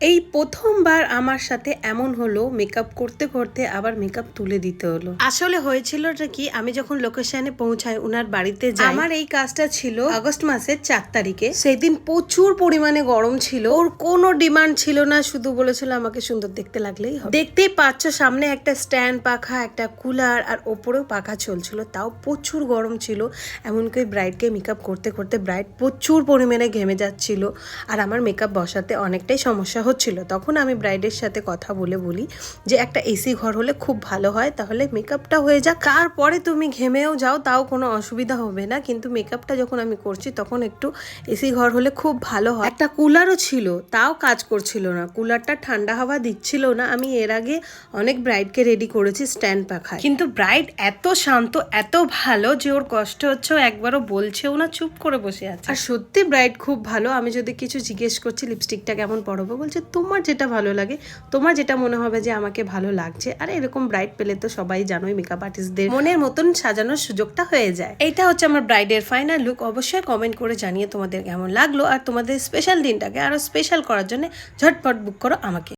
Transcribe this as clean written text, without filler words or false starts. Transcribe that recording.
এই প্রথমবার আমার সাথে এমন হলো মেকআপ করতে করতে আবার মেকআপ তুলে দিতে হলো। আসলে হয়েছিলটা কি, আমি যখন লোকেশনে পৌঁছাই ওনার বাড়িতে যাই, আমার এই কাজটা ছিল আগস্ট মাসের 4 তারিখে। সেদিন প্রচুর পরিমাণে গরম ছিল, ওর কোনো ডিমান্ড ছিল না, শুধু বলেছিল আমাকে সুন্দর দেখতে লাগলেই হবে। দেখতেই পাচ্ছ সামনে একটা স্ট্যান্ড পাখা, একটা কুলার, আর ওপরেও পাখা চলছিল, তাও প্রচুর গরম ছিল। এমনকি ব্রাইডকে মেকআপ করতে করতে ব্রাইড প্রচুর পরিমাণে ঘেমে যাচ্ছিল, আর আমার মেকআপ বসাতে অনেকটাই সমস্যা হচ্ছিল। তখন আমি ব্রাইডের সাথে কথা বলি যে একটা এসি ঘর হলে খুব ভালো হয়, তাহলে মেকআপটা হয়ে যাক, তারপরে তুমি ঘেমেও যাও তাও কোনো অসুবিধা হবে না, কিন্তু মেকআপটা যখন আমি করছি তখন একটু এসি ঘর হলে খুব ভালো হয়। একটা কুলারও ছিল, তাও কাজ করছিল না, কুলারটা ঠান্ডা হাওয়া দিচ্ছিল না। আমি এর আগে অনেক ব্রাইডকে রেডি করেছি স্ট্যান্ড পাখায়, কিন্তু ব্রাইড এত শান্ত, এত ভালো যে ওর কষ্ট হচ্ছে, একবারও বলছেও না, চুপ করে বসে আছে। আর সত্যি ব্রাইড খুব ভালো। আমি যদি কিছু জিজ্ঞেস করছি লিপস্টিকটা কেমন পরবো, বলছে তোমার যেটা ভালো লাগে, তোমার যেটা মনে হবে যে আমাকে ভালো লাগছে। আর এরকম ব্রাইড পেলে তো সবাই জানোই মেকআপ আর্টিস্টদের মনের মতন সাজানোর সুযোগটা হয়ে যায়। এইটা হচ্ছে আমার ব্রাইডের ফাইনাল লুক। অবশ্যই কমেন্ট করে জানিয়ে তোমাদের কেমন লাগলো, আর তোমাদের স্পেশাল দিনটাকে আরো স্পেশাল করার জন্য ঝটপট বুক করো আমাকে।